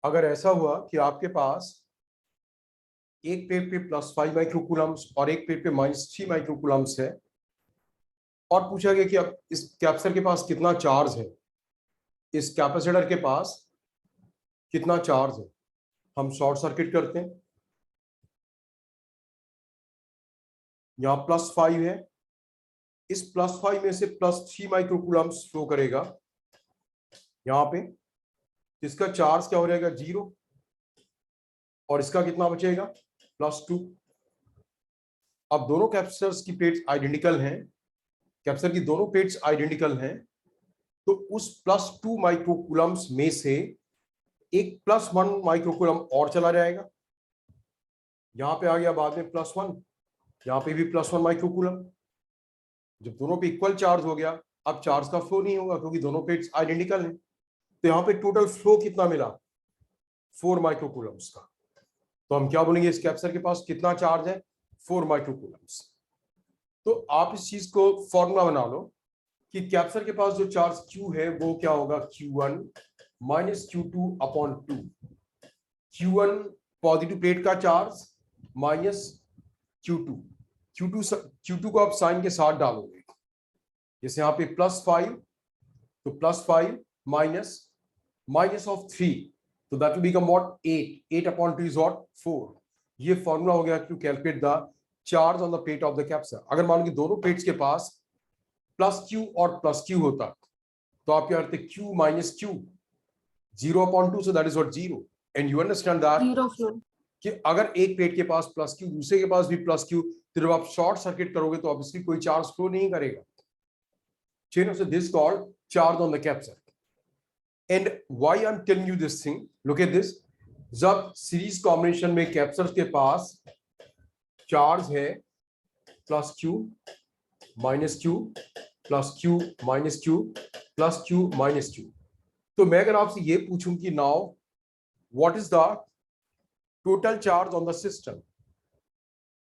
अगर ऐसा हुआ कि आपके पास एक पेड़ पे +5 माइक्रोकूलम्स और एक पेड़ पे -3 माइक्रोकूलम्स है, और पूछा गया कि अब इस कैपेसिटर के पास कितना चार्ज है, इस कैपेसिटर के पास कितना चार्ज है। हम शॉर्ट सर्किट करते हैं। यहां +5 है, इस +5 में से +3 माइक्रोकूलम्स फ्लो करेगा यहां पे, इसका चार्ज क्या हो जाएगा 0, और इसका कितना बचेगा +2। अब दोनों कैपेसिटर्स की प्लेट्स आइडेंटिकल हैं, कैपेसिटर की दोनों प्लेट्स आइडेंटिकल हैं, तो उस +2 माइक्रोकूलम्स में से एक +1 माइक्रोकूलम और चला जाएगा। यहां पे आ गया बाद में +1, यहां पे भी +1 माइक्रोकूलम। जब दोनों पे इक्वल चार्ज हो गया, अब चार्ज का फ्लो नहीं होगा क्योंकि दोनों प्लेट्स आइडेंटिकल हैं। तो यहाँ पे टोटल फ्लो कितना मिला 4 माइक्रोकूलम्स का। तो हम क्या बोलेंगे, इस कैपेसिटर के पास कितना चार्ज है 4 माइक्रोकूलम्स। तो आप इस चीज को फॉर्मूला बना लो कि कैपेसिटर के पास जो चार्ज Q है वो क्या होगा, Q1 minus Q2/2। Q1 positive plate का चार्ज माइनस Q2। Q2 को आप साइन के साथ डालोगे, जैसे यहाँ पे +5, तो +5 माइनस ऑफ 3, तो that will become what 8/2 is what 4। ये फॉर्मूला हो गया to calculate the charge on the plate of the capacitor. अगर मान लो कि दोनों प्लेट्स के पास +Q और +Q होता, तो आप क्या करते Q minus Q 0/2, so that is what 0। and you understand that zero flow. कि अगर एक प्लेट के पास +Q, दूसरे के पास भी +Q, तो जब आप शॉर्ट सर्किट करोगे तो ऑब्वियसली कोई चार्ज फ्लो नहीं करेगा। So this is called charge on the capacitor. And why I'm telling you this thing, look at this, जब सीरीज कॉम्बिनेशन में कैपेसिटर के पास चार्ज है +Q -Q +Q -Q +Q -Q, तो मैं अगर आपसे ये पूछूं कि now what is the total charge on the system,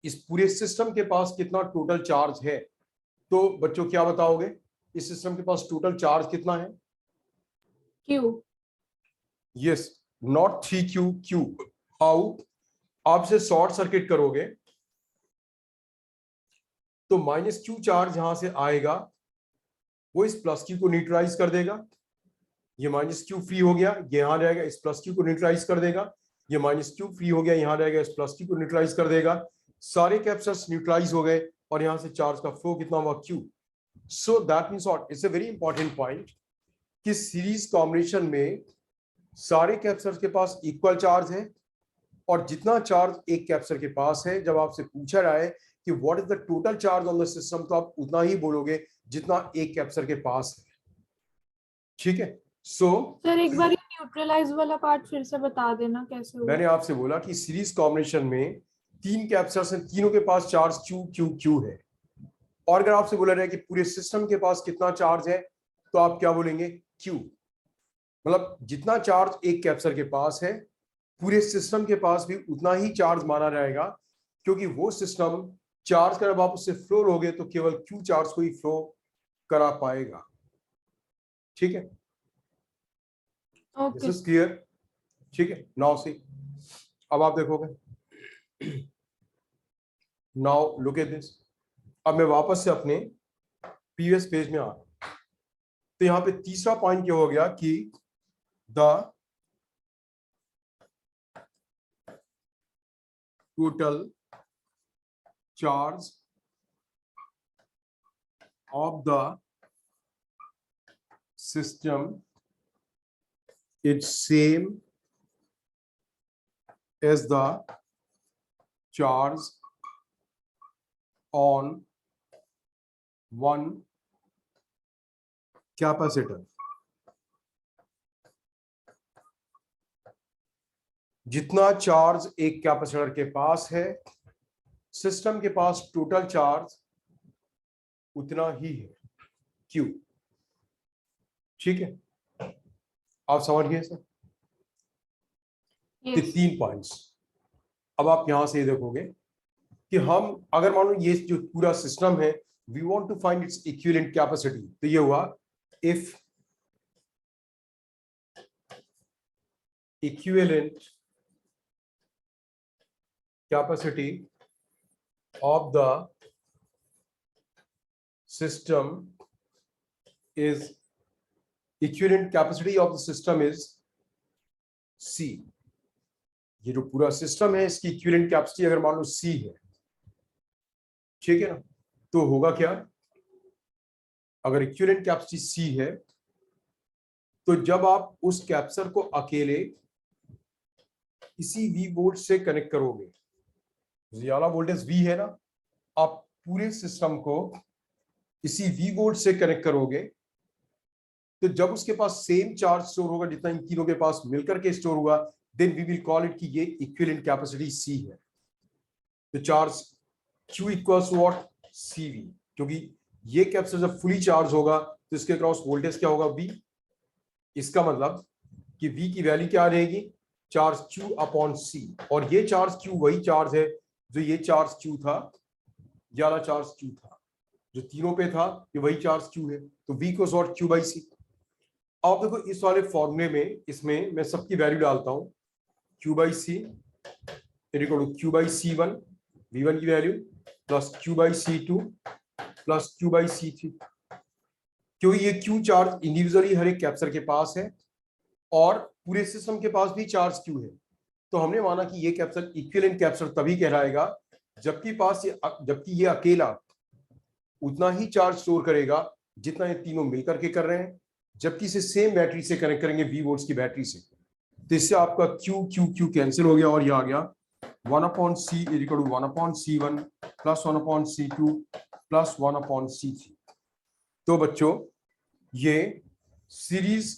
इस पूरे सिस्टम के पास कितना टोटल चार्ज है, तो बच्चों क्या बताओगे, इस सिस्टम के पास टोटल चार्ज कितना है। Q। Yes, not 3Q, Q। How, आप इसे शॉर्ट सर्किट करोगे तो -Q चार्ज यहां से आएगा, वो इस +Q को न्यूट्रलाइज कर देगा, ये -Q फ्री हो गया, ये यहां जाएगा, इस +Q को न्यूट्रलाइज कर देगा, ये -Q फ्री हो गया, यहां जाएगा, इस +Q को न्यूट्रलाइज कर देगा। सारे कैपेसिटर्स न्यूट्रलाइज हो गए और यहां से चार्ज का फ्लो कितना हुआ Q। So that means what, it's a very important point कि सीरीज कॉम्बिनेशन में सारे कैपेसिटर्स के पास इक्वल चार्ज है, और जितना चार्ज एक कैपेसिटर के पास है, जब आपसे पूछा रहा है कि what is the total charge on the system, तो आप उतना ही बोलोगे जितना एक कैपेसिटर के पास है। ठीक है। सो सर एक बार न्यूट्रलाइज वाला पार्ट फिर से बता देना कैसे हुआ। मैंने आपसे बोला कि सीरीज कॉम्बिनेशन में 3 कैपेसिटर्स हैं, तीनों के पास चार्ज Q Q Q है, और अगर आपसे बोला जाए कि पूरे सिस्टम के पास कितना चार्ज है, तो आप क्या बोलेंगे Q। मतलब जितना चार्ज एक कैपेसिटर के पास है, पूरे सिस्टम के पास भी उतना ही चार्ज माना जाएगा, क्योंकि वो सिस्टम चार्ज कर, अब आप उससे फ्लो लोगे तो केवल Q चार्ज को ही फ्लो करा पाएगा। ठीक है, दिस ओके। Is clear. ठीक है, नाउ सी, अब आप देखोगे, नाउ लुक एट दिस। अब मैं वापस से अपने प्रीवियस पेज में आ रहा हूं, तो यहां पे तीसरा पॉइंट क्या हो गया कि the total charge of the system is same as the charge on one capacitor। जितना चार्ज एक कैपेसिटर के पास है, सिस्टम के पास टोटल चार्ज उतना ही है Q। ठीक है, आप समझ गए सर। यस। 3 पॉइंट्स। अब आप यहां से देखोगे कि हम अगर मान लो ये जो पूरा सिस्टम है, we want to find its equivalent capacity, तो ये हुआ if equivalent capacity of the system is equivalent capacity of the system is C। ये जो पूरा सिस्टम है इसकी इक्विवेलेंट कैपेसिटी अगर मान लो C है, ठीक है ना, तो होगा क्या, अगर इक्विवेलेंट कैपेसिटी C है तो जब आप उस कैप्सर को अकेले इसी V वोल्ट से कनेक्ट करोगे, ये वाला वोल्टेज V है ना, आप पूरे सिस्टम को इसी V वोल्ट से कनेक्ट करोगे तो जब उसके पास सेम चार्ज स्टोर होगा जितना इन तीनों के पास मिलकर के स्टोर हुआ, then we will call it कि ये इक्विवेलेंट कैपेसिटी C है। तो charge Q equals to what, CV, क्योंकि ये कैप्सर जब फुली चार्ज होगा तो इसके क्रॉस वोल्टेज क्या होगा, V। इसका मतलब कि V की वैल्यू क्या रहेगी, चार्ज Q अपॉन C, और ये चार्ज Q वही चार्ज है जो ये चार्ज Q था, ये वाला चार्ज Q था जो तीनों पे था, ये वही चार्ज Q है, तो V को शॉर्ट Q बाई C। अब देखो इस वाले फॉर्मूले में, इसमें मैं सबकी वैल्यू डालता हूं, Q by C equal to Q by C1, V1 की value, plus Q by C2 plus Q by C3, क्योंकि ये Q चार्ज इंडिविजुअली हर एक कैप्सर के पास है और पूरे सिस्टम के पास भी चार्ज Q है, तो हमने माना कि ये कैप्सर इक्विवेलेंट कैप्सर तभी कहलाएगा जबकि ये अकेला उतना ही चार्ज स्टोर करेगा जितना ये तीनों मिलकर के कर रहे हैं, जबकि इसे सेम बैटरी से कनेक्ट करेंगे V वोल्ट्स की बैटरी से, तो इससे आपका Q Q Q कैंसिल हो गया और ये आ गया 1/C equal to 1/C1 plus 1/C2 plus 1/C3। तो बच्चों ये सीरीज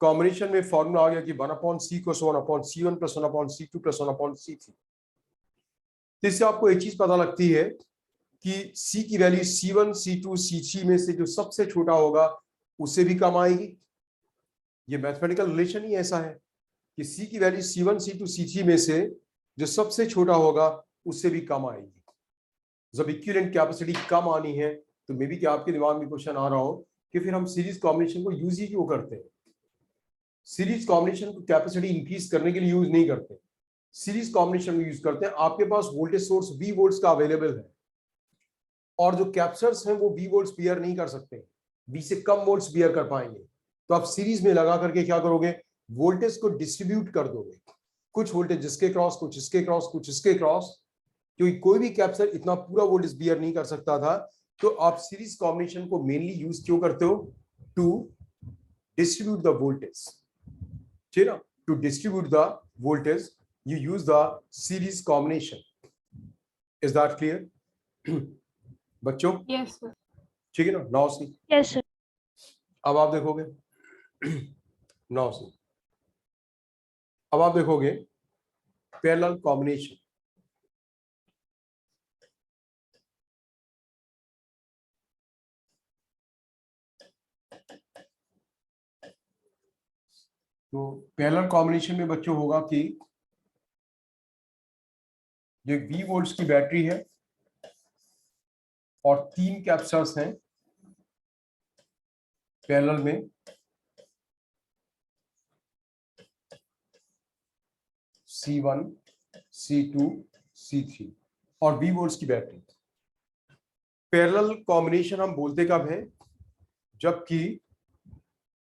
कॉम्बिनेशन में फॉर्मूला आ गया कि 1/C को 1/C1 plus 1/C2 plus 1/C3। तो इससे आपको एक चीज पता लगती है कि C की वैल्यू C1 C2 C3 में से जो सबसे छोटा होगा उससे भी कम आएगी। ये मैथमेटिकल रिलेशन ही ऐसा है कि C की वैल्यू C1 C2 C3 में से जो सबसे छोटा होगा उससे भी कम आएगी। जब इक्विवेलेंट कैपेसिटी कम आनी है तो मे बी कि आपके दिमाग में क्वेश्चन आ रहा हो कि फिर हम सीरीज कॉम्बिनेशन को यूज ही क्यों करते हैं। सीरीज कॉम्बिनेशन को कैपेसिटी इंक्रीज करने के लिए यूज नहीं करते, सीरीज कॉम्बिनेशन में यूज करते हैं। आपके पास वोल्टेज सोर्स V वोल्ट्स का अवेलेबल है और जो कैप्चर्स हैं वो V वोल्ट्स बियर नहीं कर सकते, V से कम वोल्ट्स बियर कर पाएंगे, तो आप सीरीज में लगा करके क्या करोगे, वोल्टेज को डिस्ट्रीब्यूट कर दोगे, कुछ वोल्टेज जिसके क्रॉस, कुछ इसके क्रॉस, कुछ इसके क्रॉस, क्योंकि कोई भी कैप्चर इतना पूरा वोल्टेज बियर नहीं कर सकता था। तो आप सीरीज कॉम्बिनेशन को मेनली यूज क्यों करते हो, टू डिस्ट्रीब्यूट द वोल्टेज, ठीक है ना, to distribute the voltage you use the series combination. Is that clear? बच्चों Yes, sir. ठीक है ना, नाउ सी, Yes, sir. अब आप देखोगे नाउ सी, अब आप देखोगे पैरेलल कॉम्बिनेशन। तो पैरेलल कॉम्बिनेशन में बच्चों होगा कि ये V वोल्ट्स की बैटरी है और 3 कैप्चर्स हैं पैरेलल में, C1 C2 C3 और V वोल्ट्स की बैटरी। पैरेलल कॉम्बिनेशन हम बोलते कब है, जबकि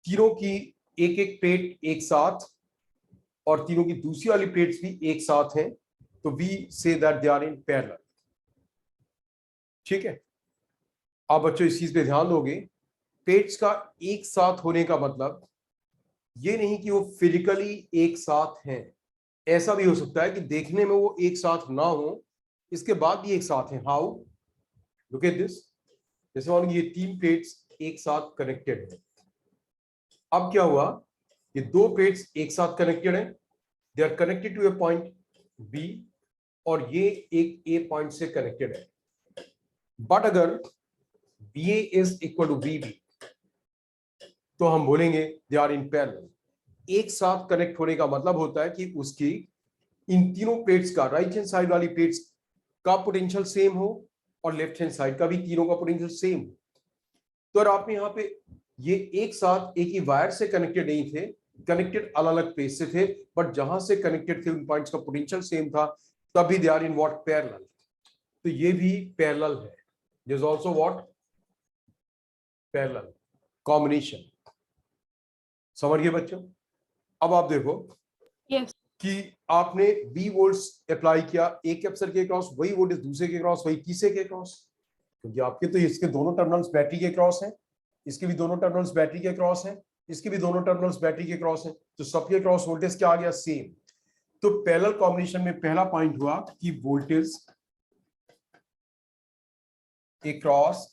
तीनों की एक एक प्लेट एक साथ और तीनों की दूसरी वाली प्लेट्स भी एक साथ हैं, तो we say that they are in parallel. ठीक है, आप बच्चों इस चीज पे ध्यान दोगे, प्लेट्स का एक साथ होने का मतलब ये नहीं कि वो फिजिकली एक साथ हैं, ऐसा भी हो सकता है कि देखने में वो एक साथ ना हो, इसके बाद भी एक साथ हैं। हाउ, लुक एट दिस, जैसे मान ये 3 प्लेट्स एक साथ कनेक्टेड है। अब क्या हुआ, ये 2 प्लेट्स एक साथ कनेक्टेड है, they are connected to A point B और ये एक ए पॉइंट से कनेक्टेड है। बट अगर B A is equal to B B तो हम बोलेंगे दे आर इन पैरेलल। एक साथ कनेक्ट होने का मतलब होता है कि उसकी इन तीनों प्लेट्स का, राइट हैंड साइड वाली प्लेट्स का पोटेंशियल सेम हो और लेफ्ट हैंड साइड का भी तीनों का पोटेंशियल सेम हो। तो अगर आपने यहाँ पे ये एक साथ एक ही वायर से कनेक्टेड नहीं थे, कनेक्टेड अलग अलग प्लेस से थे, बट जहां से कनेक्टेड थे उन पॉइंट्स का पोटेंशियल सेम था, तभी they are in what parallel. तो ये भी पैरेलल है, this also what parallel combination. समझ गए बच्चों? अब आप देखो यस कि आपने बी वोल्ट्स अप्लाई किया एक कैपेसिटर के क्रॉस, वही वोल्टेज दूसरे के क्रॉस, वही तीसरे के क्रॉस, क्योंकि आपके तो इसके दोनों टर्मिनल्स बैटरी के क्रॉस हैं, इसके भी दोनों टर्मिनल्स बैटरी के क्रॉस हैं, इसके भी दोनों टर्मिनल्स बैटरी के क्रॉस हैं, तो सबके क्रॉस वोल्टेज क्या आ गया? सेम। तो पैरेलल कॉम्बिनेशन में पहला पॉइंट हुआ कि voltage across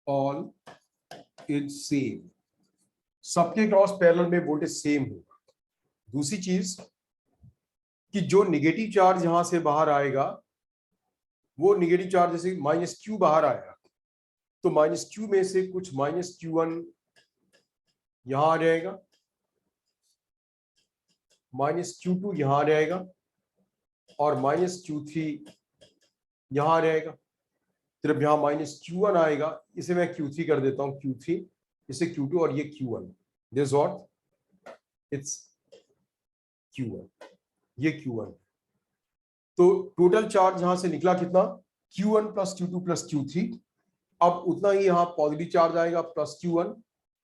all is same, सबके क्रॉस पैरेलल में वोल्टेज सेम होगा। दूसरी चीज कि जो निगेटिव चार्ज यहां से बाहर आएगा, वो निगेटिव चार्ज जैसे माइनस क्यू बाहर आएगा, तो माइनस क्यू में से कुछ माइनस क्यू वन यहां आ जाएगा, माइनस क्यू टू यहां आ जाएगा, और माइनस क्यू थ्री यहां आ जाएगा। सिर्फ यहां माइनस क्यू वन आएगा, इसे मैं क्यू थ्री कर देता हूं, क्यू थ्री, इसे क्यू टू, और ये Q one, this what it's Q one, ये क्यू वन। तो टोटल चार्ज यहां से निकला कितना? Q1 plus Q2 plus Q3। अब उतना ही यहाँ पॉजिटिव चार्ज आएगा, प्लस Q1,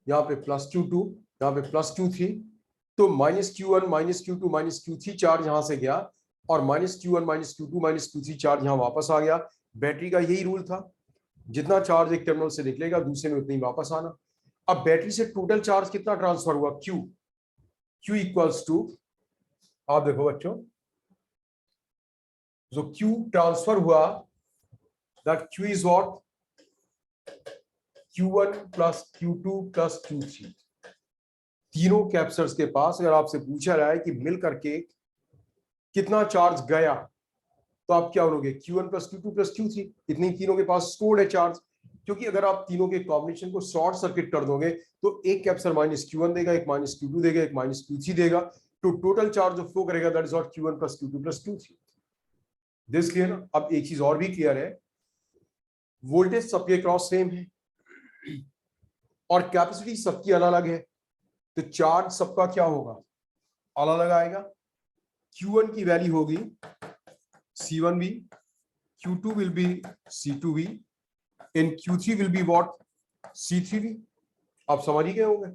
यहाँ पे प्लस Q2, यहाँ पे प्लस Q3। तो minus Q1 minus Q2 minus Q3 charge यहां से गया, और minus Q1 minus Q2 minus Q3 charge यहाँ वापस आ गया। बैटरी का यही रूल था, जितना चार्ज एक टर्मिनल से निकलेगा दूसरे में उतनी वापस आना। अब बैटरी से टोटल चार्ज कितना ट्रांसफर हुआ? Q इक्वल्स टू, आप देखो बच्चों, जो Q ट्रांसफर हुआ, that Q is what? Q1 plus Q2 plus Q3। तीनों कैपेसिटर्स के पास अगर आपसे पूछा रहा है कि मिल करके कितना चार्ज गया, तो आप क्या बोलोगे? Q1 plus Q2 plus Q3, इतनी तीनों के पास स्टोर्ड है चार्ज। क्योंकि अगर आप तीनों के कॉम्बिनेशन को शॉर्ट सर्किट कर दोगे, तो एक कैपेसिटर माइनस Q1 देगा, एक माइनस Q2 देगा, एक माइनस Q3 देगा, तो टोटल चार्ज जो फ्लो करेगा that is what Q1 plus Q2 plus Q3। This clear? अब एक चीज और भी क्लियर है, वोल्टेज सबके क्रॉस सेम है और कैपेसिटी सबकी अलग अलग है, तो चार्ज सबका क्या होगा? अलग अलग आएगा। Q1 की वैल्यू होगी C1V, Q2 will be C2V, and Q3 will be what? C3V। आप समझ ही गए होंगे,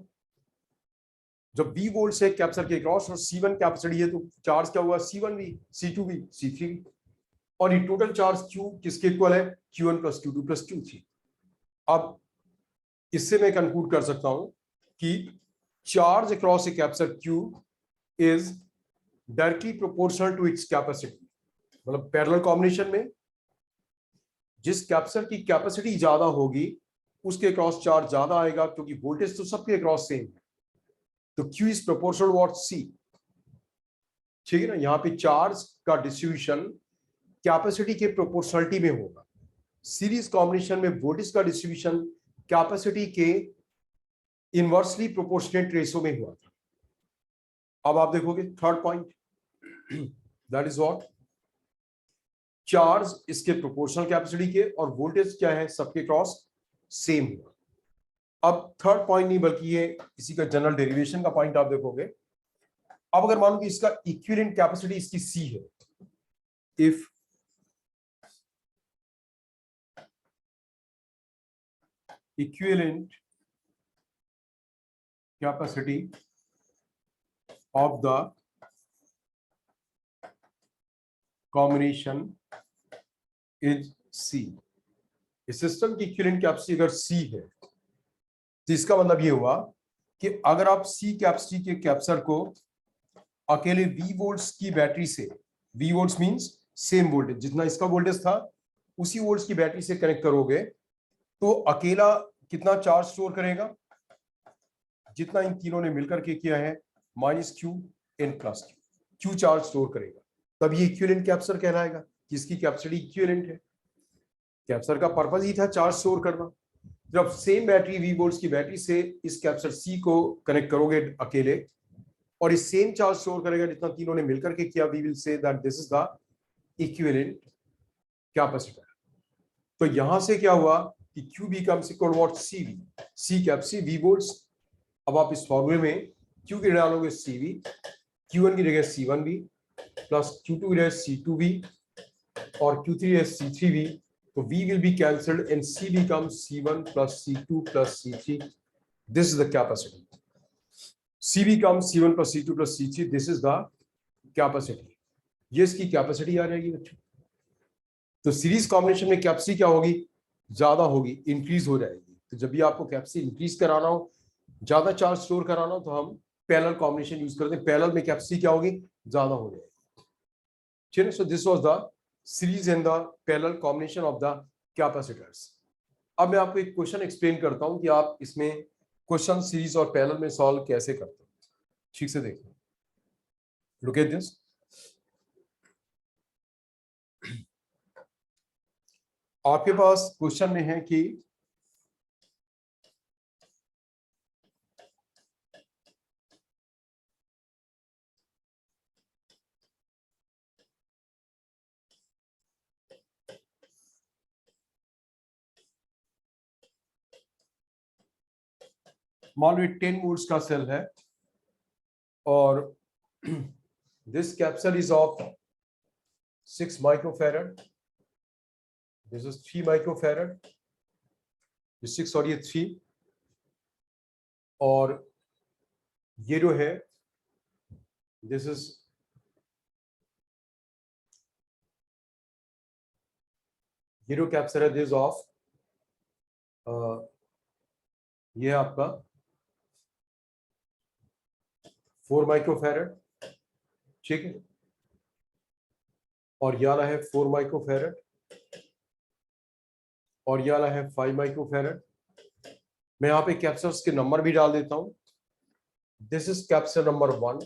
जब V वोल्ट से कैपेसिटर के क्रॉस और C1 कैपेसिटी है, तो चार्ज क्या हुआ? C1V, C2V, C3V। और ये टोटल चार्ज Q किसके इक्वल है? Q1 plus Q2 plus Q3। अब इससे मैं कंक्लूड कर सकता हूं कि charge across a capacitor Q is directly proportional to its capacity. मतलब पैरेलल कॉम्बिनेशन में जिस कैपेसिटर की कैपेसिटी ज्यादा होगी उसके क्रॉस चार्ज ज्यादा आएगा, क्योंकि वोल्टेज तो सबके क्रॉस सेम है। तो Q is proportional what? C। ठीक है ना? यहाँ पे चार्ज का डिस्ट्रीब्यूशन कैपेसिटी के प्रोपोर्शनलिटी में होगा। सीरीज कॉम्बिनेशन में वोल्टेज का डिस्ट्रीब्यूशन कैपेसिटी के इनवर्सली प्रोपोर्शनेट रेशो में हुआ था। अब आप देखोगे third point, that is what? Charge इसके प्रोपोर्शनल कैपेसिटी के, और वोल्टेज क्या है? सबके क्रॉस सेम हुआ। अब थर्ड पॉइंट नहीं, बल्कि ये इसी का जनरल डेरिवेशन का पॉइंट आप देखोगे। अब अगर मान लो कि इसका इक्विवेलेंट कैपेसिटी इसकी C है, if equivalent capacity of the combination is C। इस सिस्टम की इक्विवेलेंट कैपेसिटी अगर C है, तो इसका मतलब ये हुआ कि अगर आप C कैपेसिटी के कैपेसिटर को अकेले V वोल्ट्स की बैटरी से, V volts means same voltage, जितना इसका वोल्टेज था उसी वोल्ट्स की बैटरी से कनेक्ट करोगे, तो अकेला कितना चार्ज स्टोर करेगा? जितना इन तीनों ने मिलकर के किया है, minus Q and plus Q charge store करेगा। तब ये इक्विवेलेंट कैपेसिटर कहलाएगा, जिसकी कैपेसिटी इक्विवेलेंट है। कैपेसिटर का पर्पस ही था चार्ज स्टोर करना। जब सेम बैटरी V वोल्ट्स की बैटरी से इस कैपेसिटर C को कनेक्ट करोगे अकेले, और इस सेम चार्ज स्टोर करेगा जितना तीनों ने मिलकर के किया, we will say that this is the equivalent capacitor. तो यहां से क्या हुआ कि Q becomes equal what? CV, C capacity V volts अब आप इस फॉर्मूले में Q की डालोगे CV, Q1 की जगह C1V प्लस Q2 की जगह C2V और Q3 की जगह C3V, तो V will be cancelled and C becomes C1 plus C2 plus C3. This is the capacity. C becomes C1 plus C2 plus C3. This is the capacity. ये इसकी capacity आ जाएगी बच्चों। तो series combination में capacity क्या होगी, ज्यादा होगी, इंक्रीज हो जाएगी। तो जब भी आपको कैपेसिटी इंक्रीज कराना हो, ज्यादा चार्ज स्टोर कराना हो, तो हम पैरेलल कॉम्बिनेशन यूज करते हैं। पैरेलल में कैपेसिटी क्या होगी, ज्यादा हो जाएगी। चलिए, so this was the series and the parallel combination of the capacitors. अब मैं आपको एक क्वेश्चन एक्सप्लेन करता हूं कि आप इसमें क्वेश्चन सीरीज और पैरेलल में सॉल्व कैसे करते हैं। ठीक से देखो, लुक एट दिस। आपके पास क्वेश्चन में है कि मान लो 10 वोल्ट्स का सेल है और this capacitor is of 6 microfarad, this is 3 microfarad, ये 6 और ये 3, और ये जो है दिस इज ये जो कैपेसिटर है दिस ऑफ ये है आपका 4 माइक्रोफैरड, ठीक है, और ये वाला है 4 माइक्रोफैरड और ये वाला है 5 माइक्रोफैरड। मैं यहाँ पे कैपेसिटर्स के नंबर भी डाल देता हूँ। This is capacitor number 1,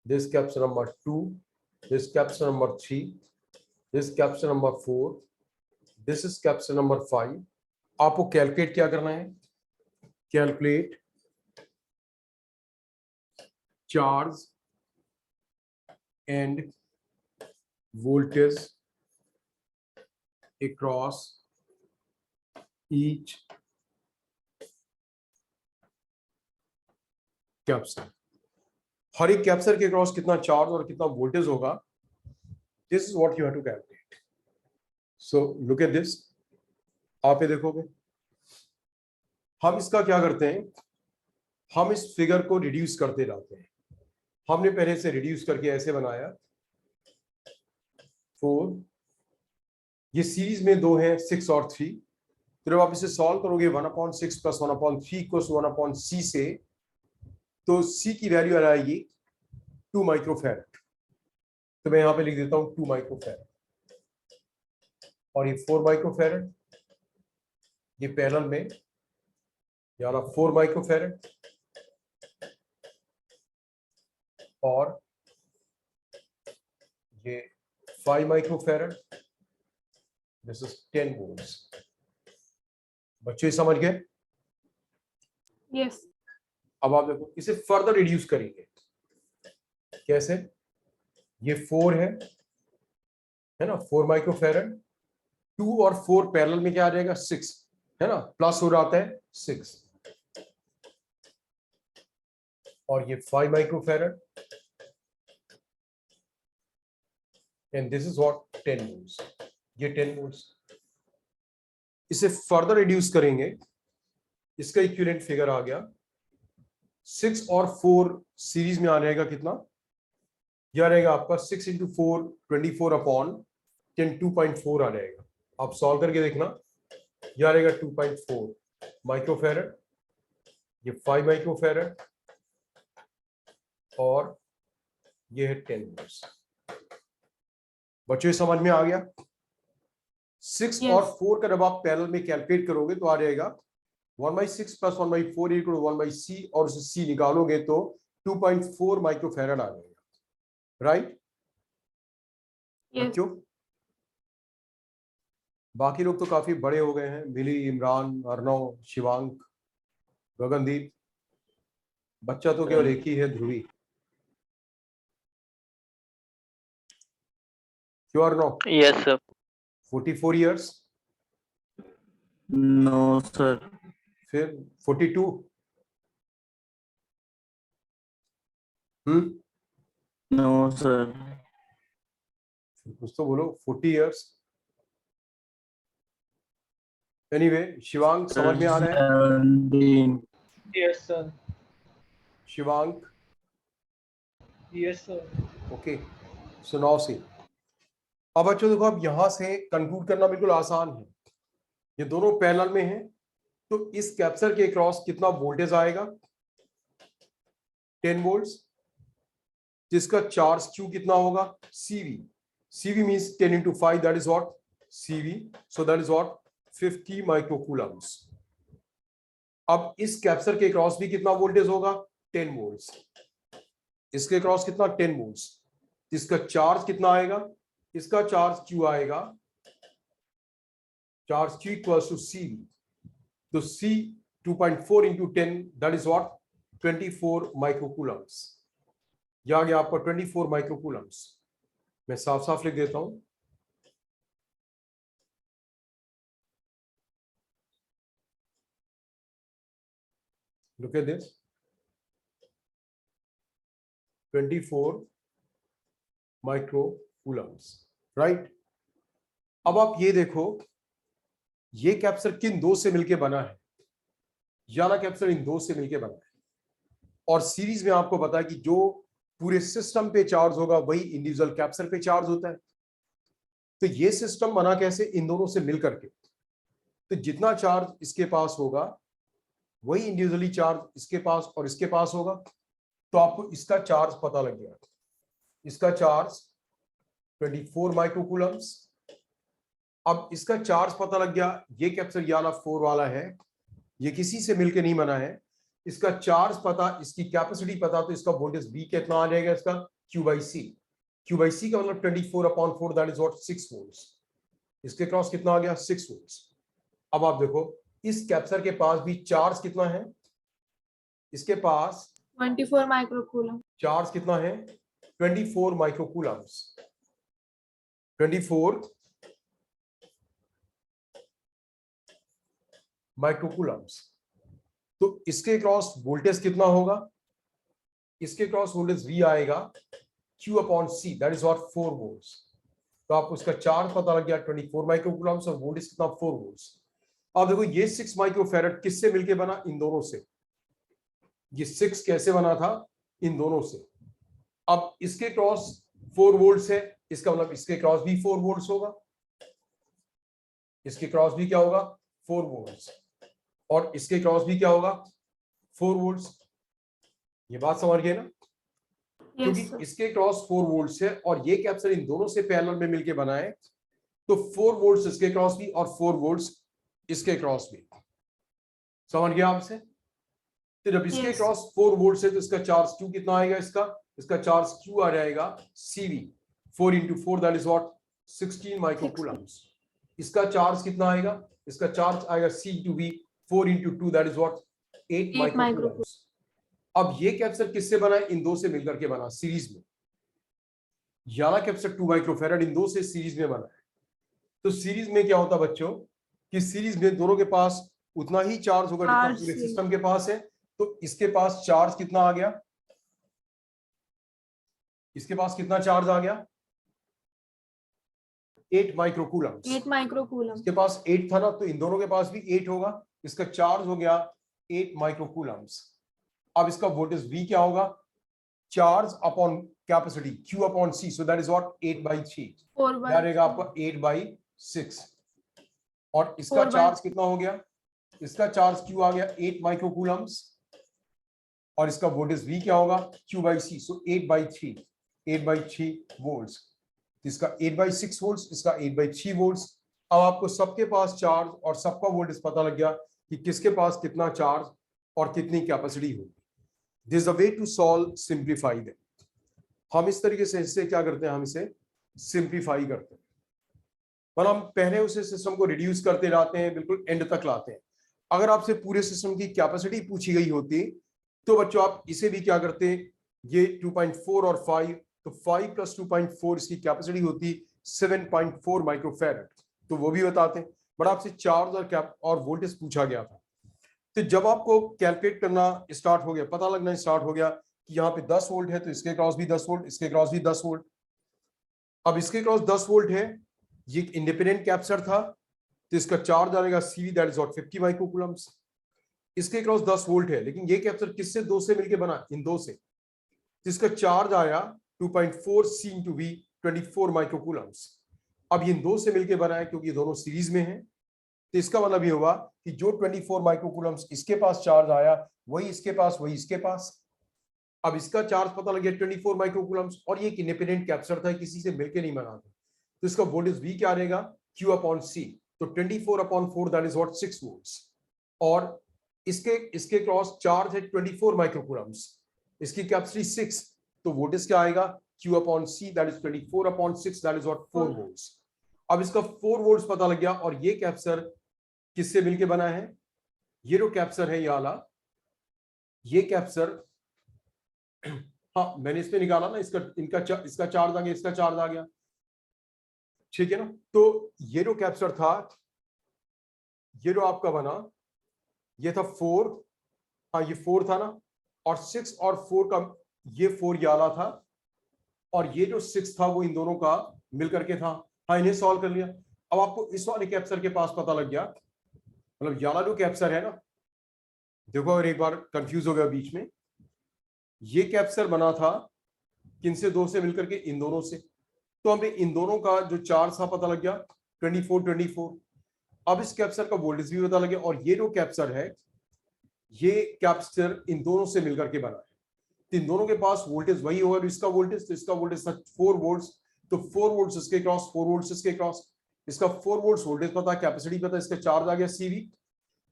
this capacitor number 2, this capacitor number 3, this capacitor number 4, this is capacitor number 5। आपको कैलकुलेट क्या करना है, calculate charge and voltage across each capacitor. हर एक कैपेसिटर के अक्रॉस कितना चार्ज और कितना वोल्टेज होगा, this is what you have to calculate. So look at this, आप ये देखोगे। हम इसका क्या करते हैं, हम इस फिगर को रिड्यूस करते जाते हैं। हमने पहले से रिड्यूस करके ऐसे बनाया 4, ये सीरीज में 2 है 6 और 3। तो जब आप इसे सॉल्व करोगे 1/6 प्लस 1/3 इक्वल्स 1/c से, तो c की वैल्यू आ जाएगी 2 माइक्रोफैरड। तो मैं यहां पे लिख देता हूं 2 माइक्रोफैरड, और ये 4 माइक्रोफैरड, ये पैरेलल में यानी 4 माइक्रोफैरड, और ये 5 माइक्रोफैरड, दिस इज 10 वोल्ट्स। बच्चे समझ गए? यस। अब आप देखो, इसे फर्दर रिड्यूस करेंगे। कैसे? ये 4 है ना, 4 माइक्रोफैरड, 2 और 4 पैरेलल में क्या आ जाएगा, 6 है ना, प्लस हो जाता है 6, और ये 5 microfarad, and this is what 10 volts, ये 10 वोल्ट्स। इसे फर्दर रिड्यूस करेंगे, इसका इक्विवेलेंट फिगर आ गया 6 और 4 सीरीज में आ जाएगा कितना, यह रहेगा आपका 6 × 4 24/10 2.4 आ जाएगा। आप सॉल्व करके देखना, यह रहेगा 2.4 माइक्रोफैरड, ये 5 माइक्रोफैरड, और ये है 10 वोल्ट्स। बच्चों समझ में आ गया? 6 Yes. और 4 का जब आप पैरेलल में कैलकुलेट करोगे तो आ जाएगा 1/6 प्लस 1/4 इक्वल 1/c, और उसे c निकालोगे तो 2.4 माइक्रोफैरड आ जाएगा, राइट? Yes. बच्चों, बाकी लोग तो काफी बड़े हो गए हैं, मिली, इमरान, अर्नव, शिवांक, गगनदीप। बच्चा तो केवल एक ही है, ध्रुवी। क्यों Arnav? Yes, sir. 44 years? No, sir. फिर 42? No sir. कुछ तो बोलो। 40 years। एनीवे शिवांग समझ में आ रहा है? 17। Yes, sir. Shivang Yes, sir. Okay. So now see, अब बच्चों देखो, अब यहां से कंक्लूड करना बिल्कुल आसान है। ये दोनों पैरेलल में हैं, तो इस कैप्सर के क्रॉस कितना वोल्टेज आएगा? 10 वोल्ट्स। जिसका चार्ज क्यू कितना होगा? CV. CV means 10 into 5, that is what CV. So that is what 50 माइक्रोकूलम्स। अब इस कैप्सर के क्रॉस भी कितना वोल्टेज होगा? 10 वोल्ट्स। इसके क्रॉस कितना? 10 वोल्ट्स। इसका चार्ज कितना आएगा? इसका चार्ज क्यू आएगा, चार्ज क्यू इक्वल्स टू सी। तो सी 2.4 into 10, दैट इज व्हाट 24 माइक्रोकूलम्स। यह आ गया आपका 24 माइक्रोकूलम्स। मैं साफ साफ लिख देता हूं। Look at this, 24 microcoulombs, right. अब आप ये देखो, ये कैप्सर किन दो से मिलके बना है? याना कैप्सर इन दो से मिलके बना है। और सीरीज में आपको पता है कि जो पूरे सिस्टम पे चार्ज होगा वही इंडिविजुअल कैप्सर पे चार्ज होता है। तो ये सिस्टम बना कैसे? इन दोनों से मिलकर के। तो जितना चार्ज इसके पास होगा वही इंडिविजुअली चार्ज इसके पास और इसके पास होगा। तो आपको इसका चार्ज पता लग गया। इसका चार्ज 24 माइक्रोकूलम्स। अब इसका चार्ज पता लग गया। ये कैप्सर याना 4 वाला है, ये किसी से मिलके नहीं बना है। इसका चार्ज पता, इसकी कैपेसिटी पता, तो इसका वोल्टेज बी कितना आ जाएगा? इसका Q by C. Q by C का मतलब 24/4, दैट इज व्हाट 6 वोल्ट्स। इसके क्रॉस कितना आ गया? 6 वोल्ट्स। अब आप देखो, इस कैप्सर के पास भी चार्ज कितना है? इसके पास 24 माइक्रोकूलम। चार्ज कितना है? 24 माइक्रोकूलम्स। 24 माइक्रोकूलम्स। तो इसके क्रॉस वोल्टेज कितना होगा? इसके क्रॉस वोल्टेज V आएगा Q/C, that is what 4 volts. तो आपको इसका चार्ज पता लग गया 24 माइक्रोकूलम्स और वोल्टेज कितना? 4 वोल्ट्स। अब देखो, ये 6 माइक्रोफैरड किससे मिलके बना? इन दोनों से। ये 6 कैसे बना था? इन दोनों से। अब इसके क्रॉस 4 वोल्ट्स है, इसका मतलब इसके क्रॉस भी 4 वोल्ट्स होगा। इसके क्रॉस भी क्या होगा? 4 वोल्ट्स। और इसके क्रॉस भी क्या होगा? 4 वोल्ट्स। ये बात समझ गए ना? क्योंकि इसके क्रॉस 4 वोल्ट्स है और ये कैप्सर इन दोनों से पैरेलल में मिलके बना है, तो 4 वोल्ट्स इसके क्रॉस भी और 4 वोल्ट्स इसके क्रॉस भी। समझ गया आपसे? तो जब इसके क्रॉस 4 वोल्ट्स है तो इसका चार्ज क्यू कितना आएगा? इसका चार्ज क्यू आ जाएगा CV. 4 into 4, that is what 16 माइक्रोकूलम्स। इसका चार्ज कितना आएगा? इसका चार्ज आएगा C into V, 4 into 2, that is what 8 माइक्रोकूलम्स। अब ये कैप्सर किससे बना है? इन दो से मिलकर के बना, सीरीज में। याना कैप्सर 2 माइक्रोफैरड इन दो से सीरीज में बना है। तो सीरीज में क्या होता बच्चों कि सीरीज में दोनों के पास उतना ही चार्ज होगा जितना पूरे सिस्टम के पास है। तो इसके पास चार्ज कितना आ गया? इसके पास कितना चार्ज आ गया? 8 माइक्रोकूलम्स। 8 माइक्रोकूलम। इसके पास 8 था ना, तो इन दोनों के पास भी 8 होगा। इसका चार्ज हो गया 8 माइक्रोकूलम्स। अब इसका वोल्टेज V क्या होगा? Charge upon capacity Q/C, so that is what 8/3, क्या रहेगा आपका 8/6। और इसका चार्ज कितना हो गया? इसका चार्ज Q आ गया 8 माइक्रोकूलम्स और इसका वोल्टेज V क्या होगा? Q/C, सो 8/3 वोल्ट्स। इसका 8/6 वोल्ट्स, इसका 8/3 वोल्ट्स। अब आपको सबके पास चार्ज और सबका वोल्टेज पता लग गया कि किसके पास कितना चार्ज और कितनी कैपेसिटी होगी। This is a way to solve simplified. हम इस तरीके से इससे क्या करते हैं? हम इसे सिंप्लीफाई करते हैं। मतलब हम पहले उसे सिस्टम को रिड्यूस करते जाते हैं, बिल्कुल एंड तक लाते हैं। अगर आपसे पूरे सिस्टम की कैपेसिटी पूछी गई होती तो बच्चों आप इसे भी क्या करते? ये 2.4 और 5, तो 5 + 2.4 इसकी कैपेसिटी होती 7.4 माइक्रोफैरड, तो वो भी बताते। बट आपसे चार्ज और वोल्टेज पूछा गया था। तो जब आपको कैलकुलेट करना स्टार्ट हो गया, पता लगना स्टार्ट हो गया कि यहाँ पे 10 वोल्ट है तो इसके क्रॉस भी 10 वोल्ट, इसके क्रॉस भी 10 वोल्ट। अब इसके क्रॉस 10 वोल्ट है, ये इंडिपेंडेंट कैपेसिटर था तो इसका चार्ज आएगा CV, दैट इज व्हाट 50 माइक्रोकूलम्स। इसके क्रॉस 10 वोल्ट है, लेकिन ये कैपेसिटर किससे, दो से मिलकर बना, इन दो से, तो इसका चार्ज आया 2.4 C into V 24 माइक्रोकूलम्स। अब ये इन दो से मिलकर बना है क्योंकि ये दोनों सीरीज में है, तो इसका मतलब ये हुआ कि जो 24 माइक्रोकूलम्स इसके पास चार्ज आया वही इसके पास, वही इसके पास। अब इसका चार्ज पता लग गया 24 माइक्रोकूलम्स, और ये एक इंडिपेंडेंट कैपेसिटर था, किसी से मिलकर नहीं बना था, तो इसका वोल्टेज V क्या रहेगा, Q अपॉन C। तो 24/4 दैट इज व्हाट 6 वोल्ट्स। और इसके क्रॉस चार्ज है 24 माइक्रोकूलम्स, इसकी कैपेसिटी 6, तो वोल्टेज क्या आएगा, Q upon C that is 24/6 that is what 4 volts. अब इसका 4 वोल्ट्स पता लग गया, और ये कैपेसिटर किससे मिलके बना है, ये जो कैपेसिटर है ये वाला, ये कैपेसिटर, हाँ मैंने इसमें निकाला ना, इसका चार्ज आ गया, इसका चार्ज आ गया, ठीक है ना। तो ये जो कैपेसिटर था, ये जो आपका बना, ये था 4, हाँ ये 4 था ना, और 6 और 4 का, ये 4 ये वाला था, और ये जो 6 था वो इन दोनों का मिलकर के था। हाँ इन्हें सॉल्व कर लिया। अब आपको इस वाले कैपेसिटर के पास पता लग गया, मतलब याला जो कैपेसिटर है ना, देखो अगर एक बार कंफ्यूज हो गया बीच में, ये कैपेसिटर बना था किनसे, दो से मिलकर के, इन दोनों से, तो हमें इन दोनों का जो चार्ज था पता लग गया 24। अब इस कैपेसिटर का वोल्टेज भी पता लग गया, और ये जो कैपेसिटर है, ये कैपेसिटर इन दोनों से मिलकर के बना है, तो इन दोनों के पास वोल्टेज वही होगा, इसका वोल्टेज, तो इसका वोल्टेज था 4 वोल्ट्स, तो 4 वोल्ट्स इसके क्रॉस, 4 वोल्ट्स इसके क्रॉस, इसका 4 वोल्ट्स वोल्टेज पता, कैपेसिटी पता, इसका चार्ज आ गया CV,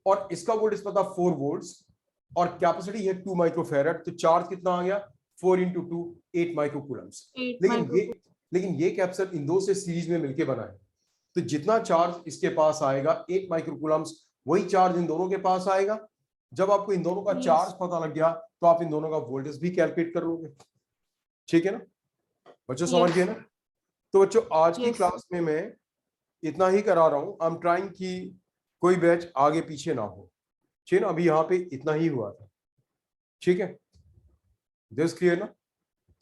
और इसका वोल्टेज पता 4 वोल्ट्स, और कैपेसिटी है 2 माइक्रोफैराड, तो चार्ज कितना आ गया, 4 into 2 8 माइक्रोकूलम्स। लेकिन ये कैपेसिटर इन दो से सीरीज में मिलके बना है, तो जितना चार्ज इसके पास आएगा 8 माइक्रोकूलम्स, वही चार्ज इन दोनों के पास आएगा। जब आपको इन दोनों का चार्ज पता लग गया तो आप इन दोनों का वोल्टेज भी कैलकुलेट कर लोगे, ठीक है ना बच्चों, समझ गए ना। तो बच्चों आज की क्लास में मैं इतना ही करा रहा हूं, आई एम ट्राइंग कि कोई बैच आगे पीछे ना हो, ठीक है ना। अभी यहाँ पे इतना ही हुआ था, ठीक है, दिस क्लियर ना।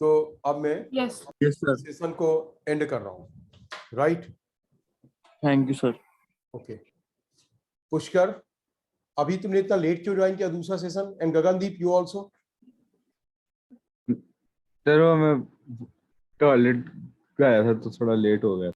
तो अब मैं यस सर, सेशन को एंड कर रहा हूँ, right. Thank you sir. Okay Pushkar, अभी तुमने इतना लेट क्यों ज्वाइन किया दूसरा session, and Gagandeep you also. Sir मैं टॉयलेट गया था तो थोड़ा लेट हो गया।